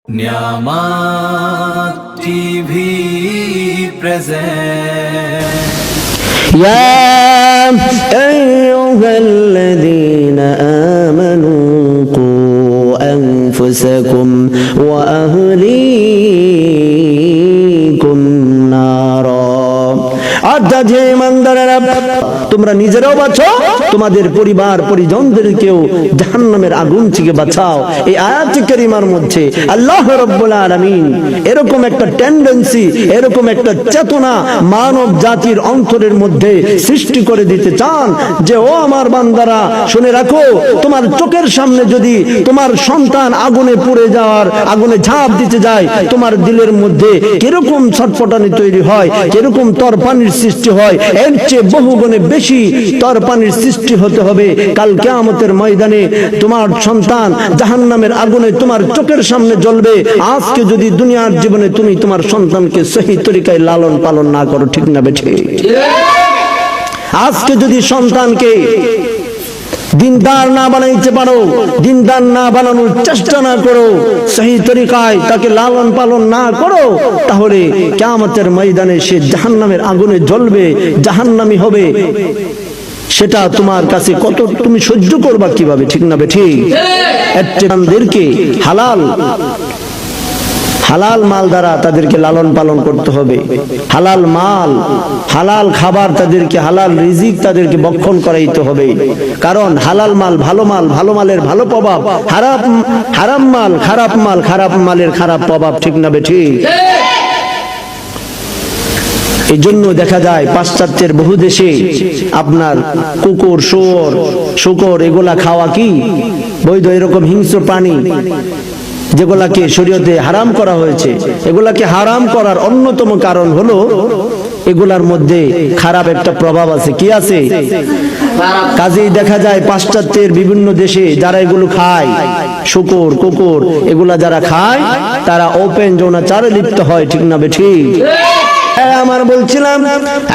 Niyamat TV present. يا أيها الذين آمنوا قوا أنفسكم وأهليكم نارا অর্থাৎ হে ইমানদারেরা তোমরা নিজেরাও বাঁচো তোমাদের পরিবার পরিজনদেরকেও জাহান্নামের আগুন থেকে বাঁচাও। এই আয়াত কারিমার মধ্যে আল্লাহ রাব্বুল আলামিন এরকম একটা টেন্ডেন্সি, এরকম একটা চেতনা মানব জাতির অন্তরের মধ্যে সৃষ্টি করে দিতে চান যে ও আমার বান্দারা শুনে রাখো, তোমার চোখের সামনে যদি তোমার সন্তান আগুনে পুড়ে যাওয়ার আগুনে ঝাঁপ দিতে যায়, তোমার দিলের মধ্যে কিরকম ছটফটানি তৈরি হয়, কিরকম তরপানির সৃষ্টি হয়, এর চেয়ে বহুগুণে বেশি তরপানির সৃষ্টি হতে হবে কাল কিয়ামতের ময়দানে। তোমার সন্তান জাহান্নামের আগুনে তোমার চোখের সামনে জ্বলবে। আজকে যদি দুনিয়ার জীবনে তুমি তোমার সন্তানকে সহি তরিকায় লালন পালন না করো, ঠিক না বেঠিক? আজকে যদি সন্তানকে দিনদার না বানাইতে পারো, দিনদার না বানানোর চেষ্টা না করো, সহি তরিকায় তাকে লালন পালন না করো, তাহলে কিয়ামতের ময়দানে সে জাহান্নামের আগুনে জ্বলবে, জাহান্নামী হবে। সেটা তোমার কাছে কত তুমি সহ্য করবা কিভাবে, ঠিক না বেঠিক? এদেরকে হালাল মাল দ্বারা তাদেরকে লালন পালন করতে হবে। হালাল মাল, হালাল খাবার, তাদেরকে হালাল রিজিক তাদেরকে ভক্ষণ করাইতে হবে। কারণ হালাল মাল, ভালো মালের ভালো প্রভাব, হারাম মাল, খারাপ মালের খারাপ প্রভাব, ঠিক না বেঠিক? এই জন্য দেখা যায় পাশ্চাত্যের বহু দেশে আপনার কুকুর, শুকর এগুলা খাওয়া কি বৈধ। এরকম হিংস্র প্রাণী যেগুলাকে শরীয়তে হারাম করা হয়েছে, এগুলাকে হারাম করার অন্যতম কারণ হলো এগুলার মধ্যে খারাপ একটা প্রভাব আছে। কি আছে? কাজেই দেখা যায় পাশ্চাত্যের বিভিন্ন দেশে যারা এগুলো খায়, শুকর, কুকুর এগুলা যারা খায়, তারা ওপেন যৌনাচারে লিপ্ত হয়, ঠিক না বেঠিক? আমার বলছিলাম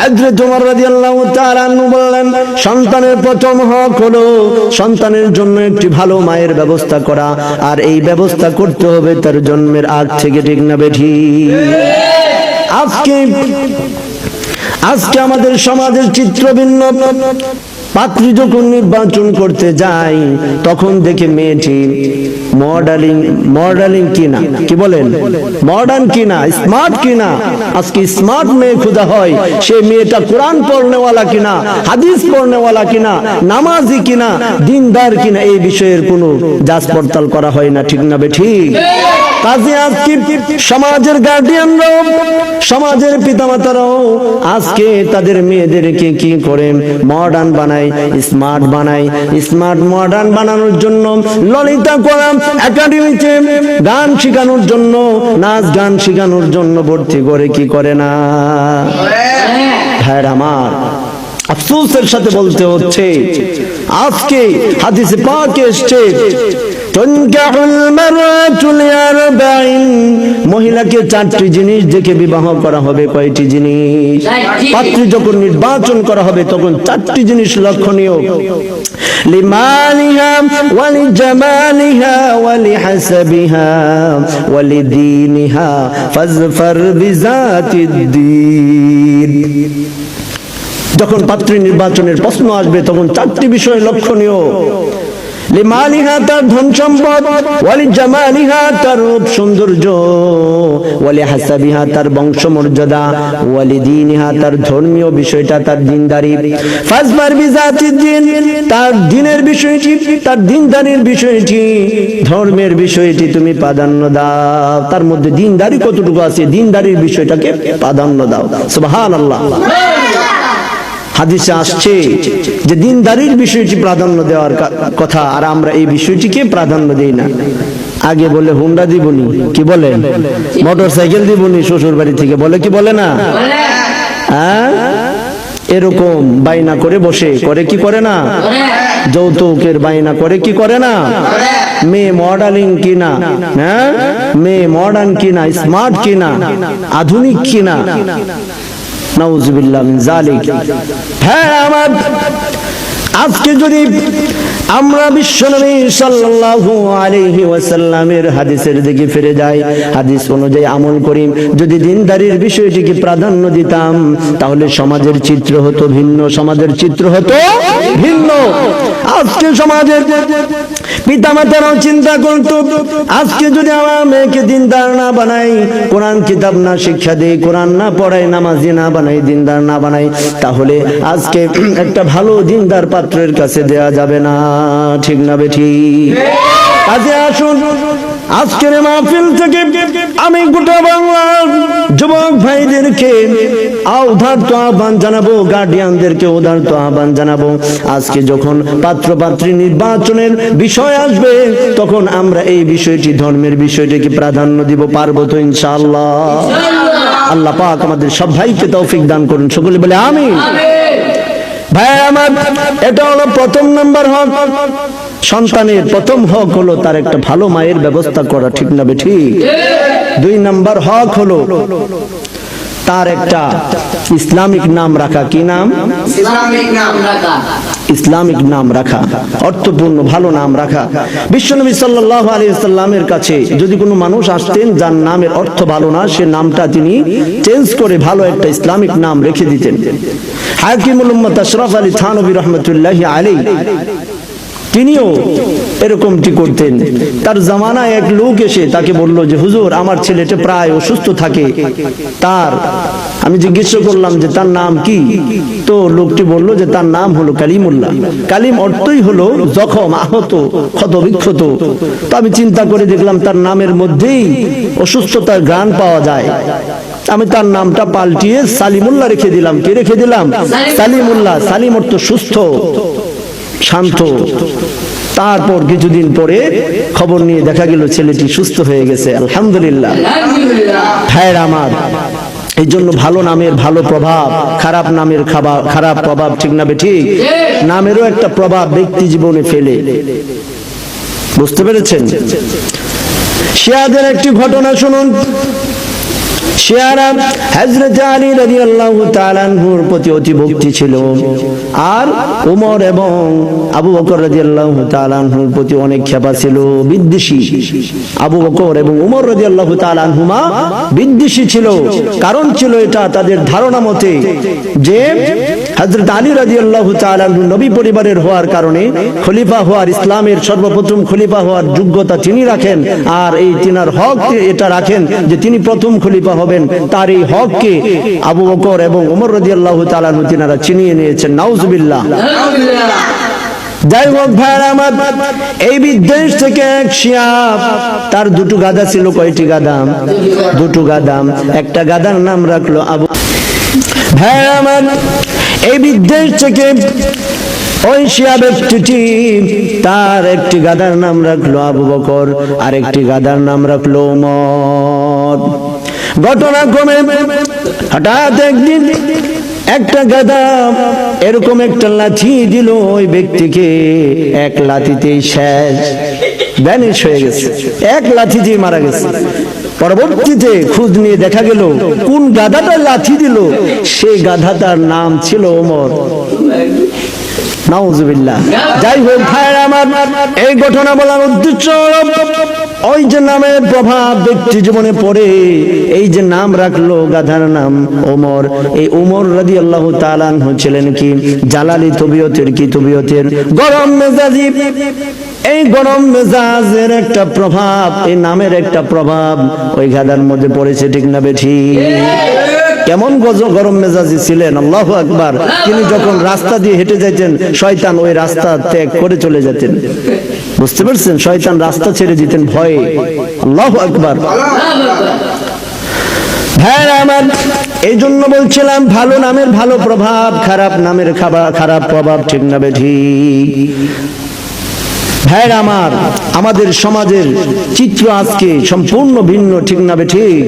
হযরত ওমর রাদিয়াল্লাহু তাআলা আনহু বললেন, সন্তানের প্রথম হক হলো সন্তানের জন্য একটি ভালো মায়ের ব্যবস্থা করা, আর এই ব্যবস্থা করতে হবে তার জন্মের আগ থেকে, ঠিক না বেঠিক? আজকে আমাদের সমাজের চিত্র ভিন্ন। পাত্রী যখন নির্বাচন করতে যায় তখন দেখে মেয়েটি মডেলিং কিনা, কি বলেন, মডার্ন কিনা, স্মার্ট কিনা। আজকে স্মার্ট মেয়ে খোঁজা হয়, সে মেয়েটা কোরআন পড়নেওয়ালা কিনা, হাদিস পড়নেওয়ালা কিনা, নামাজি কিনা, দিনদার কিনা, এই বিষয়ের কোনো যাচ পড়তাল করা হয় না, ঠিক না বেঠিক? কাজে আজকে সমাজের গার্ডিয়ানরাও, সমাজের পিতামাতারাও আজকে তাদের মেয়েদেরকে কি করে মডার্ন বানায়, স্মার্ট বানায়। স্মার্ট মডার্ন বানানোর জন্য ললিতা কলা একাডেমিতে গান শেখানোর জন্য, নাচ গান শেখানোর জন্য ভর্তি করে, কি করে না? হ্যাঁ, আমার আফসোসের সাথে বলতে হচ্ছে আজকে হাদিসে পাকে এসেছে মহিলাকে 4টি জিনিস দেখে বিবাহ করা হবে। কয়টি জিনিস? পাত্রী যখন নির্বাচন করা হবে তখন 4টি জিনিস লক্ষণীয়। লিমালিহা ওয়ালিজামালিহা ওয়ালিহাসাবিহা ওয়ালিদীনিহা ফাজফার বিযাতিদ্দীন। যখন পাত্রী নির্বাচনের প্রশ্ন আসবে তখন 4টি বিষয় লক্ষণীয়। লিমালিহা তার ধন সম্পদ, ওয়ালিজামালিহা তার রূপ সৌন্দর্য, ওয়ালিহাসাবিহা তার বংশমর্যাদা, ওয়ালিদীনিহা তার ধর্মীয় বিষয়টা, তার দিনদারি। ফাজফার বিযাতিদ্দীন তার দিনের বিষয়টি, তার দিনদারির বিষয়টি, ধর্মের বিষয়টি তুমি প্রাধান্য দাও। তার মধ্যে দিনদারি কতটুকু আছে, দিনদারির বিষয়টাকে প্রাধান্য দাও। সুবহানাল্লাহ। হাদিসে আসছে যে দিনদারির বিষয়টি প্রাধান্য দেওয়ার কথা, আর আমরা এই বিষয়টিকে প্রাধান্য দেই না। আগে বলে হুন্ডা দিবনি, কি বলেন, মোটরসাইকেল দিবনি শ্বশুর বাড়ি থেকে, বলে কি বলে না? হ্যাঁ, এরকম বাইনা করে বসে, করে কি করে না? যৌতুকের বাইনা করে, কি করে না? মেয়ে মডেলিং কিনা, হ্যাঁ, মেয়ে মডার্ন কিনা, স্মার্ট কিনা, আধুনিক কিনা। নাউজুবিল্লাহ মিন যালিক। হ্যাঁ, আমার আজকে যদি আমরা বিশ্বনবী সাল্লাল্লাহু আলাইহি ওয়াসাল্লামের হাদিসের দিকে ফিরে যাই, হাদিস অনুযায়ী আমল করি। যদি দিনদারির বিষয়টিকে প্রাধান্য দিতাম তাহলে সমাজের চিত্র হতো ভিন্ন, সমাজের চিত্র হতো ভিন্ন। আজকে সমাজের পিতামাতারাও চিন্তা করত, আজকে যদি আমার মেয়েকে দিনদার না বানাই, কোরআন কিতাব না শিক্ষা দেই, কোরআন না পড়াই, নামাজি না বানাই, দিনদার না বানাই, তাহলে আজকে একটা ভালো দিনদার পাত্রের কাছে দেয়া যাবে না। ঠিক না বেঠিক? কাজে আসুন, আজকের মাহফিল থেকে আমি গোটা বাংলার যুবক ভাইদেরকে উদারত আহ্বান জানাবো, গার্ডিয়ানদেরকে উদারত আহ্বান জানাবো। আজকে যখন পাত্র পাত্রী নির্বাচনের বিষয় আসবে, তখন আমরা এই বিষয়টি, ধর্মের বিষয়টিকে প্রাধান্য দিব। পারবো তো ইনশাআল্লাহ? আল্লাহ পাক আমাদের সব ভাইকে তৌফিক দান করুন, সকলে বলে আমিন। ভাই আমার, এটা হলো প্রথম নাম্বার হক। সন্তানের প্রথম হক হলো তার একটা ভালো মায়ের ব্যবস্থা করা। ঠিক না বেঠিক? 2 নাম্বার হক হলো তার একটা ইসলামিক নাম রাখা। কি নাম? ইসলামিক নাম রাখা। ইসলামিক নাম রাখা, অর্থপূর্ণ ভালো নাম রাখা। বিশ্বনবী সাল্লাল্লাহু আলাইহি ওয়াসাল্লামের কাছে যদি কোনো মানুষ আসতেন যার নামের অর্থ ভালো না, সে নামটা তিনি চেঞ্জ করে ভালো একটা ইসলামিক নাম রেখে দিতেন। হাকিমুল উম্মাত আশরাফ আলী থানভী রাহমাতুল্লাহি আলাইহি তিনিও এরকমটি করতেন। তার জামানায় এক লোক এসে তাকে বলল যে হুজুর, আমার ছেলেটা প্রায় অসুস্থ থাকে, আমি জিজ্ঞেস করলাম যে তার নাম কি? তো লোকটি বলল যে তার নাম হলো কালিমুল্লাহ। কালিম অর্থই হলো জখম, আহত, ক্ষত বিক্ষত। তো আমি চিন্তা করে দেখলাম তার নামের মধ্যেই অসুস্থতার ঘ্রাণ পাওয়া যায়। আমি তার নামটা পাল্টিয়ে সালিমুল্লাহ রেখে দিলাম। কি রেখে দিলাম? সালিমুল্লাহ। সালিম অর্থ সুস্থ, শান্ত। তারপর কিছুদিন পরে খবর নিয়ে দেখা গেল ছেলেটি সুস্থ হয়ে গেছে, আলহামদুলিল্লাহ। ভাইয়ের আমার, এই জন্য ভালো নামের ভালো প্রভাব, খারাপ নামের খারাপ প্রভাব। ঠিক না বেঠিক? নামেরও একটা প্রভাব ব্যক্তি জীবনে ফেলে। বুঝতে পেরেছেন? শিয়াদের একটি ঘটনা শুনুন। শিয়ারা হযরত আলী রাদিয়াল্লাহু তাআলা আনহুর প্রতি অতি ভক্তি ছিল, আর ওমর এবং আবু বকর রাদিয়াল্লাহু তাআলা আনহুর প্রতি অনেক খেপা ছিল, বিদ্বেষী। আবু বকর এবং ওমর রাদিয়াল্লাহু তাআলা আনহুমা বিদ্বেষী ছিল। কারণ ছিল এটা তাদের ধারণা মতে যে হযরত আলী রাদিয়াল্লাহু তাআলা আনহু নবী পরিবারের হওয়ার কারণে খলিফা হওয়ার, ইসলামের সর্বপ্রথম খলিফা হওয়ার যোগ্যতা তিনি রাখেন, আর এই তিনার হক এটা রাখেন যে তিনি প্রথম খলিফা হবেন। তার এই হককে আবু বকর এবং ওমর রাদিয়াল্লাহু তাআলা আনহু তিনারা ছিনিয়ে নিয়েছেন। নাউজুবিল্লাহ। যাই হোক ভাইরা আমার, এই বিদ্বেষ থেকে এক শিয়া, তার 2টো গাধা ছিল। কয়টি গাধা? 2টো গাধা। একটা গাধার নাম রাখলো আবু। ভাইরা আমার, এই বিদ্বেষ থেকে ওই শিয়া ব্যক্তিটি তার একটি গাধার নাম রাখলো আবু বকর, আর একটি গাধার নাম রাখলো ওমর। ঘটনাক্রমে হঠাৎ একদিন একটা গাধা এরকম একটা লাথি দিল ওই ব্যক্তিকে, এক লাথিতেই শেষ, ভ্যানিশ হয়ে গেছে, এক লাথিতেই মারা গেছে। পরবর্তীতে খোঁজ নিয়ে দেখা গেল কোন গাধাটা লাথি দিল, সেই গাধাটার নাম ছিল ওমর। নাউজুবিল্লাহ। যাই হোক ভাইরা আমার, এই ঘটনা বলার উদ্দেশ্য ওই যে নামের প্রভাব ব্যক্তি জীবনে পড়ে, এই যে নাম রাখলো গাধার নাম ওমর, এই ওমর রাদিয়াল্লাহু তাআলা আনহু ছিলেন কি জালালি তবিয়তের, কি তবিয়তের গরম মেজাজি। এই গরম মেজাজের একটা প্রভাব, এই নামের একটা প্রভাব ওই গাধার মধ্যে পড়েছে। ঠিক না বেঠিক? কেমন গরম মেজাজি ছিলেন, আল্লাহু আকবার। তিনি যখন রাস্তা দিয়ে হেঁটে যেতেন, শয়তান ওই রাস্তা ত্যাগ করে চলে যেতেন। বুঝতে পারছেন? শয়তান রাস্তা ছেড়ে দিতেন ভয়ে। আল্লাহু আকবার। ভাইরা আমার, এই জন্য বলছিলাম ভালো নামের ভালো প্রভাব, খারাপ নামের খারাপ প্রভাব। ঠিক না বেঠিক? ভাইরা আমার, আমাদের সমাজের চিত্র আজকে সম্পূর্ণ ভিন্ন। ঠিক না বেঠিক?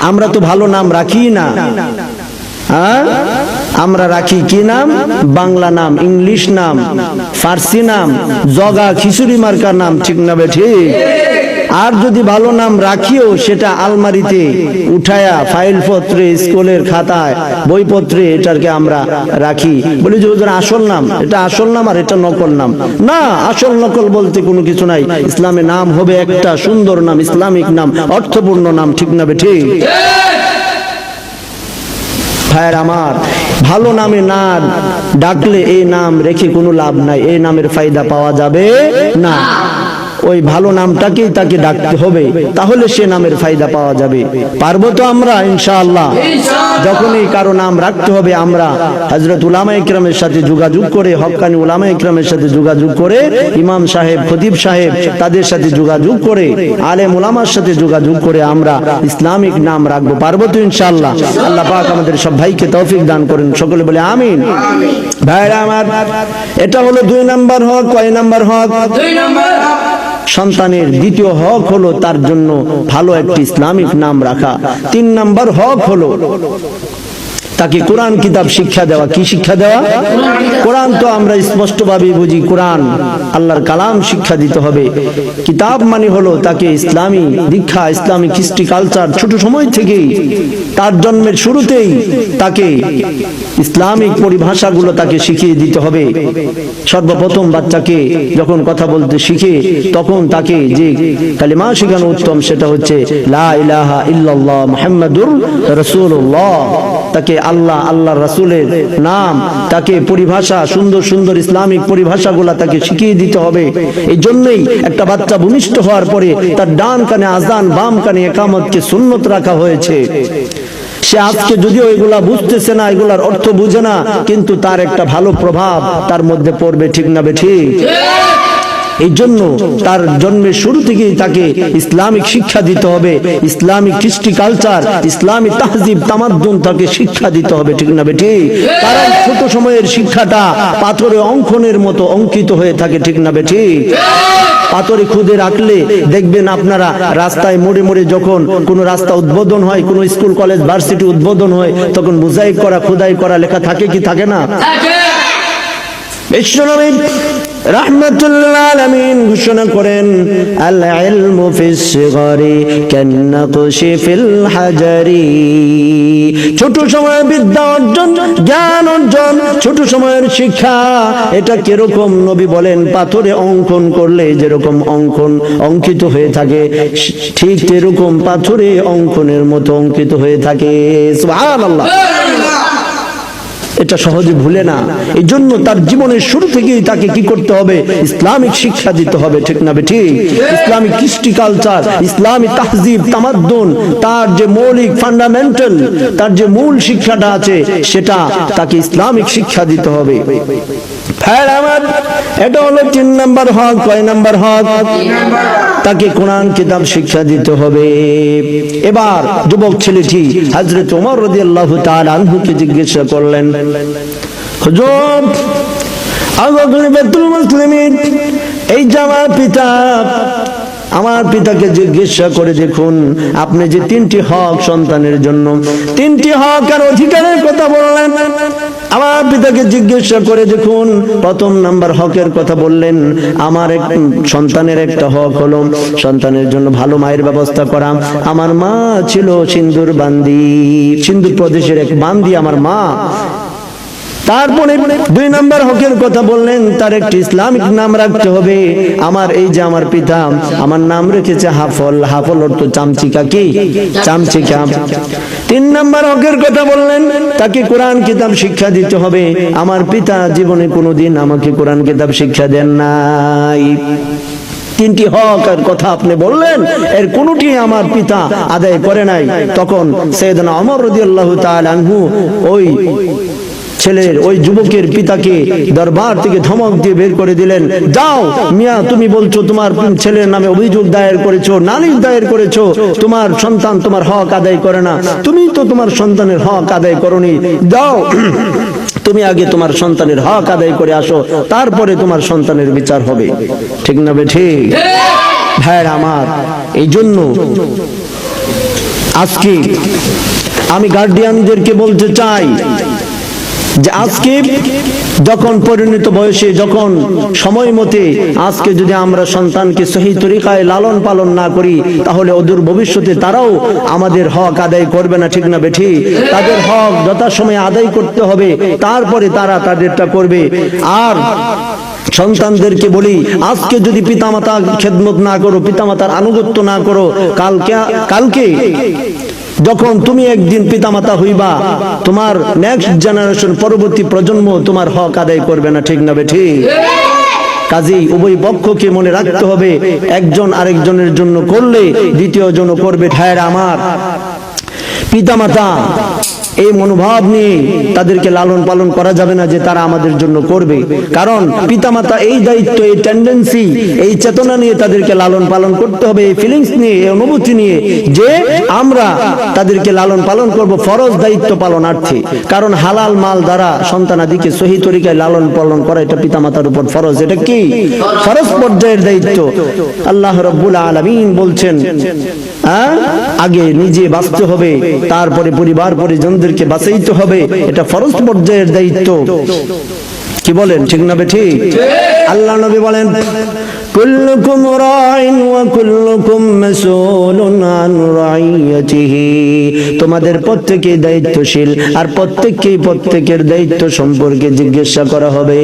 আমরা তো ভালো নাম রাখি না। আমরা রাখি কি নাম? বাংলা নাম, ইংলিশ নাম, ফার্সি নাম, জগা খিচুড়ি মার্কা নাম। ঠিক না বেঠিক? আর যদি ভালো নাম রাখিও সেটা আলমারিতে উঠায়া ফাইল পত্রে স্কুলের খাতায় বইপত্রে এটাকে আমরা রাখি, বলি যে ওদের আসল নাম, এটা আসল নাম আর এটা নকল নাম। না, আসল নকল বলতে কোনো কিছু নাই। ইসলামে নাম হবে একটা সুন্দর নাম, ইসলামিক নাম, অর্থপূর্ণ নাম, ঠিক না বেঠিক? ভাইয়ের আমার, ভালো নামে না ডাকলে এই নাম রেখে কোনো লাভ নাই, এই নামের ফায়দা পাওয়া যাবে না। ওই ভালো নামটাকেই তাকে ডাকতে হবে, তাহলে সে নামের ফায়দা পাওয়া যাবে। পারবো তো আমরা ইনশাআল্লাহ? যখনই কারো নাম রাখতে হবে আমরা হযরত উলামা ইকরামের সাথে যোগাযোগ করে, হক্কানি উলামা ইকরামের সাথে যোগাযোগ করে, ইমাম সাহেব, খতিব সাহেব তাদের সাথে যোগাযোগ করে, আলেম উলামার সাথে যোগাযোগ করে আমরা ইসলামিক নাম রাখবো। পারবো তো ইনশাআল্লাহ? আল্লাহ পাক আমাদের সব ভাইকে তৌফিক দান করেন, সকলে বলে আমিন। ভাইরা আমার, এটা হলো 2 নাম্বার হক। কয় নাম্বার হক? 2 নম্বর। সন্তানের দ্বিতীয় হক হলো তার জন্য ভালো একটি ইসলামিক নাম রাখা। 3 নাম্বার হক হলো তাকে কোরআন কিতাব শিক্ষা দেওয়া। কি শিক্ষা দেওয়া? কোরআন তো আমরা স্পষ্টভাবে বুঝি, কোরআন আল্লাহর কালাম শিক্ষা দিতে হবে। কিতাব মানে হলো তাকে ইসলামী দীক্ষা, ইসলামিক হিস্ট্রি, কালচার ছোট সময় থেকেই, তার জন্মের শুরুতেই তাকে ইসলামিক পরিভাষাগুলো তাকে শিখিয়ে দিতে হবে। সর্বপ্রথম বাচ্চাকে যখন কথা বলতে শিখে তখন তাকে যে কালিমা শেখানো উত্তম, সেটা হচ্ছে লা ইলাহা ইল্লাল্লাহ মুহাম্মাদুর রাসূলুল্লাহ। তাকে আল্লাহ, আল্লাহর রাসূলের নাম, তাকে পরিভাষা, সুন্দর সুন্দর ইসলামিক পরিভাষাগুলো তাকে শিখিয়ে দিতে হবে। এই জন্যই একটা বাচ্চা ভূমিষ্ঠ হওয়ার পরে তার ডান কানে আযান, বাম কানে ইকামতকে সুন্নত রাখা হয়েছে। সে আজকে যদিও এগুলা বুঝতেছে না, এগুলার অর্থ বুঝে না, কিন্তু তার একটা ভালো প্রভাব তার মধ্যে পড়বে, ঠিক না বেঠিক? এই জন্য তার জন্মের শুরু থেকেই তাকে ইসলামিক শিক্ষা দিতে হবে, ইসলামিক কৃষ্টি কালচার, ইসলামিক তাহজিব তামাদ্দুন তাকে শিক্ষা দিতে হবে, ঠিক না বেঠিক? কারণ ছোট সময়ের শিক্ষাটা পাথরে অঙ্কনের মতো অঙ্কিত হয়ে থাকে, ঠিক না বেঠিক? পাথরে খুদে রাখলে দেখবেন আপনারা রাস্তায় মোড়ে মোড়ে যখন কোনো রাস্তা উদ্বোধন হয়, কোনো স্কুল কলেজ ভার্সিটি উদ্বোধন হয়, তখন মোজাইক করা, খোদাই করা লেখা থাকে কি থাকে না? বিশ্বনবী রাহমাতুল্লাহ আলামিন ঘোষণা করেন, আল ইলমু ফিস সিগরি কান্নাকশি ফিল হাজারি। ছোট সময়ের বিদ্যা অর্জন, জ্ঞান অর্জন, ছোট সময়ের শিক্ষা, এটা কিরকম? নবী বলেন পাথরে অঙ্কন করলে যেরকম অঙ্কন অঙ্কিত হয়ে থাকে, ঠিক এরকম পাথরে অঙ্কনের মতো অঙ্কিত হয়ে থাকে। সুবহানাল্লাহ। এটা সহজে ভুলে না। এই জন্য তার জীবনের শুরু থেকেই তাকে কি করতে হবে? ইসলামিক শিক্ষা দিতে হবে, ঠিক না বেঠিক? ইসলামিক কৃষ্টি কালচার, ইসলামিক তাহজিব তামাদ্দুন, তার যে মৌলিক ফান্ডামেন্টাল, তার যে মূল শিক্ষাটা আছে সেটা তাকে ইসলামিক শিক্ষা দিতে হবে। ভাইরা আমার, এটা হলো 3 নাম্বার হক। কয় নাম্বার হক? 3 নম্বর। তাকে কোরআন কিতাব শিক্ষা দিতে হবে। এবার যুবক ছেলেটি হযরত ওমর রাদিয়াল্লাহু তাআলা আনহুকে জিজ্ঞাসা করলেন, হুজুর, আবু খলিফাতুল মুসলিমিন, এই যে আমার পিতাকে জিজ্ঞাসা করে দেখুন, আপনি যে 3টি হক সন্তানের জন্য, 3টি হক আর অধিকারের কথা বললেন, আমার পিতাকে জিজ্ঞাসা করে দেখুন। প্রথম নাম্বার হকের কথা বললেন, আমার সন্তানের একটা হক হলো সন্তানের জন্য ভালো মায়ের ব্যবস্থা করা। আমার মা ছিল সিন্ধুর বান্দি, সিন্ধু প্রদেশের এক বান্দি আমার মা। তারপরে 2 নাম্বার হকের কথা বললেন, তার একটি ইসলামিক নাম রাখতে হবে। আমার এই যে আমার পিতা আমার নাম রেখেছে হাফল, হাফল অর্থ চামচিকা, কি চামচিকা। 3 নাম্বার হকের কথা বললেন, তাকে কোরআন কিতাব শিক্ষা দিতে হবে। আমার পিতা জীবনে কোনোদিন আমাকে কোরআন কিতাব শিক্ষা দেন নাই। 3টি হক আর কথা আপনি বললেন, এর কোনটি আমার পিতা আদায় করে নাই। তখন সাইয়েদনা ওমর রাদিয়াল্লাহু তাআলা আনহু ওই ছেলের, ওই যুবকের পিতাকে দরবার থেকে ধমক দিয়ে বের করে দিলেন, যাও মিয়া, তুমি বলছো তোমার ছেলের নামে অভিযোগ দায়ের করেছো, নালিশ দায়ের করেছো, তোমার সন্তান তোমার হক আদায় করে না, তুমি তো তোমার সন্তানের হক আদায় করনি, যাও তুমি আগে তোমার সন্তানের হক আদায় করে আসো, তারপরে তোমার সন্তানের বিচার হবে, ঠিক না বেঠিক? ভাইরা আমার, এই জন্য আজকে আমি গার্ডিয়ানদেরকে বলতে চাই, যে আজকে যখন পরিণত বয়সে, যখন সময় মতে আজকে যদি আমরা সন্তানকে সহি তরিকায় লালন পালন না করি, তাহলে অদূর ভবিষ্যতে তারাও আমাদের হক আদায় করবে না, ঠিক না বেঠি? তাদের হক যথাসময়ে আদায় করতে হবে, তারপরে তারা তাদেরটা করবে। আর সন্তানদেরকে বলি, আজকে যদি পিতামাতা খেদমত না করো, পিতামাতার আনুগত্য না করো, কালকে যখন তুমি একদিন পিতামাতা হইবা, তোমার নেক্সট জেনারেশন, পরবর্তী প্রজন্ম তোমার হক আদায় করবে না, ঠিক না বেঠি? কাজেই উভয় পক্ষকে মনে রাখতে হবে, একজন আরেকজনের জন্য করলে দ্বিতীয় জন করবে। ভাইয়েরা আমার, পিতামাতা এই মনোভাব নিয়ে তাদেরকে লালন পালন করা যাবে না যে তারা আমাদের জন্য করবে। কারণ পিতামাতা এই দায়িত্ব, এই টেন্ডেন্সি, এই চেতনা নিয়ে তাদেরকে লালন পালন করতে হবে, এই ফিলিংস নিয়ে, এই অনুভূতি নিয়ে যে আমরা তাদেরকে লালন পালন করব ফরজ দায়িত্ব পালনার্থে। কারণ হালাল মাল দ্বারা সন্তানাদিকে সহি তরিকায় লালন পালন করা এটা পিতামাতার উপর ফরজ। এটা কি ফরজ পর্যায়ের দায়িত্ব। আল্লাহ রাব্বুল আলামিন বলছেন, আগে নিজে বাঁচতে হবে, তারপরে পরিবার পরিজনদেরকে বাঁচাইতে হবে। এটা ফরজ পর্যায়ের দায়িত্ব। কি বলেন, ঠিক না বেঠি? আল্লাহ নবী বলেন, কুল্লুকুম রাইন ওয়া কুল্লুকুম মাসউলুন আন রাইয়াতিহি। তোমাদের প্রত্যেকে দায়িত্বশীল, আর প্রত্যেকের দায়িত্ব সম্পর্কে জিজ্ঞাসা করা হবে।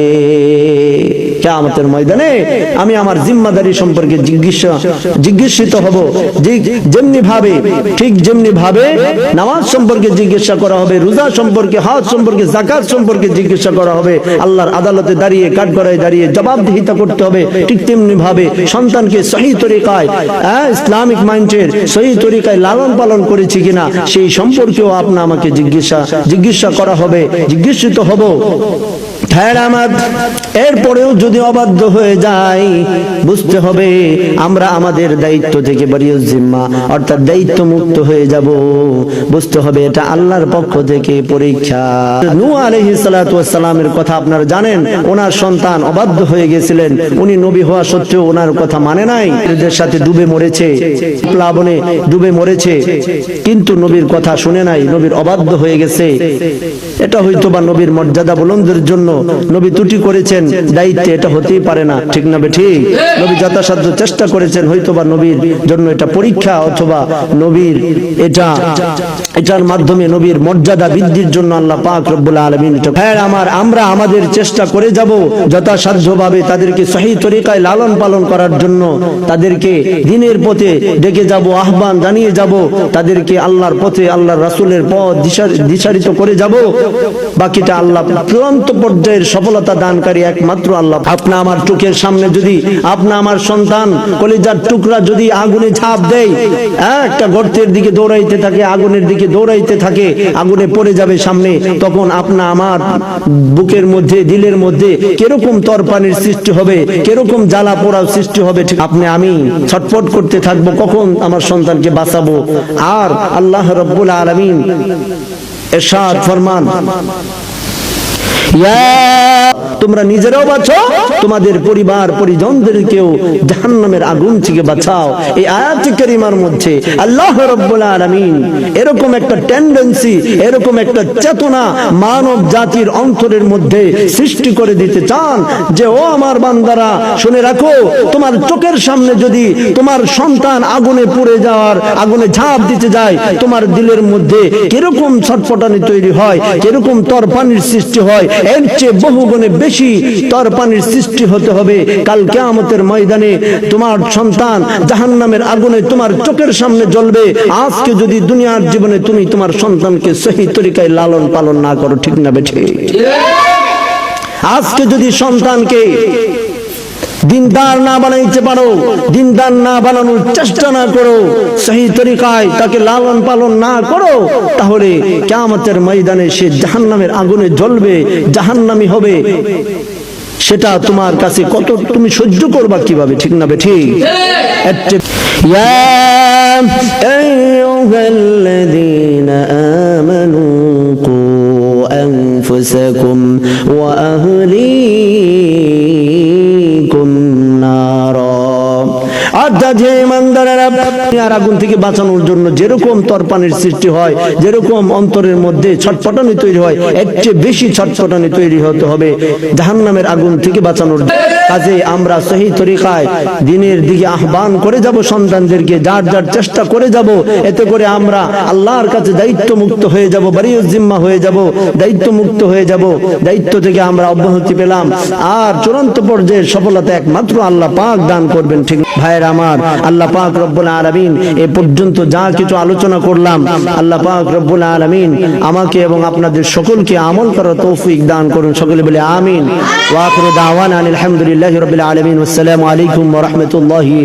কিয়ামতের ময়দানে আমি আমার জিম্মাদারি সম্পর্কে জিজ্ঞাসিত হব। যেমনি ভাবে নামাজ সম্পর্কে জিজ্ঞাসা করা হবে, রোজা সম্পর্কে, হজ সম্পর্কে, যাকাত সম্পর্কে জিজ্ঞাসা করা হবে। আল্লাহর আদালতে দাঁড়িয়ে, কাঠগড়ায় দাঁড়িয়ে জবাবদিহিতা করতে হবে। ঠিক তেমনি ভাবে সন্তানকে সহি তরিকায়, ইসলামিক মাইন্ডের সহি তরিকায় লালন পালন করেছি কিনা সেই সম্পর্কেও আমাকে জিজ্ঞাসা করা হবে, জিজ্ঞাসিত হব। এরপরেও যদি অবাধ্য হয়ে যায়, বুঝতে হবে আমরা আমাদের দায়িত্ব থেকে বারিয়াজ জিম্মা, অর্থাৎ দায়িত্ব মুক্ত হয়ে যাব। বুঝতে হবে এটা আল্লাহর পক্ষ থেকে পরীক্ষা। নূহ আলাইহিস সালাতু ওয়াস সালামের কথা আপনারা জানেন, ওনার সন্তান অবাধ্য হয়ে গেছিলেন। উনি নবী হওয়া সত্ত্বেও ওনার কথা মানে নাই, এদের সাথে ডুবে মরেছে, প্লাবনে ডুবে মরেছে, কিন্তু নবীর কথা শুনে নাই, নবীর অবাধ্য হয়ে গেছে। এটা হয়তোবা নবীর মর্যাদা বুলন্দের জন্য নবী ত্রুটি করেছেন, দায়িত্বে এটা হতেই পারে না, ঠিক না ঠিক? নবী যথাসাধ্য চেষ্টা করেছেন, হয়তোবা নবীর জন্য এটা পরীক্ষা, অথবা নবীর এটার মাধ্যমে নবীর মর্যাদা বৃদ্ধির জন্য আল্লাহ পাক রব্বুল আলামিন। হ্যাঁ, আমরা আমাদের চেষ্টা করে যাব যথাসাধ্যভাবে তাদেরকে সহি তরিকায় লালন পালন করার জন্য, তাদেরকে দ্বীনের পথে ডেকে যাব, আহ্বান জানিয়ে যাব, তাদেরকে আল্লাহর পথে, আল্লাহর রাসূলের পথ দিশারিত করে যাব। বাকিটা আল্লাহ চূড়ান্ত পর্যায়ের সফলতা দানকারী একমাত্র আল্লাহ। আপনা আমার চোখের সামনে যদি আমার সন্তান কলিজার টুকরা যদি আগুনে ঝাঁপ দেয়, একটা গর্তের দিকে দৌড়াইতে থাকে, আগুনের দিকে দৌড়াইতে থাকে, আগুনে পড়ে যাবে সামনে, তখন আমার বুকের মধ্যে, দিলের মধ্যে কিরকম তরপানির সৃষ্টি হবে, কিরকম জ্বালা পোড়ার সৃষ্টি হবে। আমি ছটফট করতে থাকবো, কখন আমার সন্তানকে বাঁচাবো। আর আল্লাহ রাব্বুল আলামিন ইরশাদ ফরমান, তোমরা নিজেরাও বাঁচো, তোমাদের পরিবার পরিজনদেরকেও জাহান্নামের আগুন থেকে বাঁচাও। এই আয়াত কারিমার মধ্যে আল্লাহ রাব্বুল আলামিন এরকম একটা টেন্ডেন্সি, এরকম একটা চেতনা মানব জাতির অন্তরের মধ্যে সৃষ্টি করে দিতে চান যে, ও আমার বান্দারা, শুনে রাখো, তোমার চোখের সামনে যদি তোমার সন্তান আগুনে পুড়ে যাওয়ার, আগুনে ঝাঁপ দিতে যায়, তোমার দিলের মধ্যে কিরকম ছটফটানি তৈরি হয়, কিরকম তরপানির সৃষ্টি হয়, এর চেয়ে বহুগুণে বেশি তরপানির সৃষ্টি হতে হবে কাল কিয়ামতের ময়দানে। তোমার সন্তান জাহান্নামের আগুনে তোমার চোখের সামনে জ্বলবে। আজকে যদি দুনিয়ার জীবনে তুমি তোমার সন্তানকে সহি তরিকায় লালন পালন না করো, ঠিক না বেঠে? আজকে যদি সন্তানকে দিনদার না বানাইতে পারো, দিনদার না বানানোর চেষ্টা না করো, সহি তরিকায় তাকে লালন পালন না করো, তাহলে কিয়ামতের ময়দানে সে জাহান্নামের আগুনে জ্বলবে, জাহান্নামী হবে। সেটা তোমার কাছে কত তুমি সহ্য করবা কিভাবে, ঠিক না ঠিক? ইয়া আইয়ুহাল্লাযীনা আমানু কু আনফুসাকুম ওয়া আহলিকুম নারা অর্থাৎ হে ইমানদারেরা, দুনিয়ার আগুন থেকে বাঁচানোর জন্য যেরকম তরপানির সৃষ্টি হয়, যেরকম অন্তরের মধ্যে ছটফটানি তৈরি হয়, এর চেয়ে বেশি ছটফটানি তৈরি হতে হবে জাহান্নামের আগুন থেকে বাঁচানোর জন্য। কাজে আমরা সহি তরিকায় দিনের দিকে আহ্বান করে যাব, সন্তানদেরকে যার যার চেষ্টা করে যাব, এতে করে আমরা আল্লাহর কাছে দায়িত্ব মুক্ত হয়ে যাব, বারিউজ জিম্মা হয়ে যাব, দায়িত্ব মুক্ত হয়ে যাব, দায়িত্ব থেকে আমরা অব্যাহতি পেলাম। আর চূড়ান্ত পর্যায়ে সফলতা একমাত্র আল্লাহ পাক দান করবেন। ঠিক ভাইয়ের আমার, আল্লাহ পাক রব্বুল আলামিন এ পর্যন্ত যা কিছু আলোচনা করলাম, আল্লাহ পাক রব্বুল আলামিন আমাকে এবং আপনাদের সকলকে আমল করার তৌফিক দান করুন। সকলে বলে আমিন। ওয়া আখিরু দাওয়ানা আলহামদুলিল্লাহি রাব্বিল আলামিন। আসসালামু আলাইকুম ওয়া রাহমাতুল্লাহি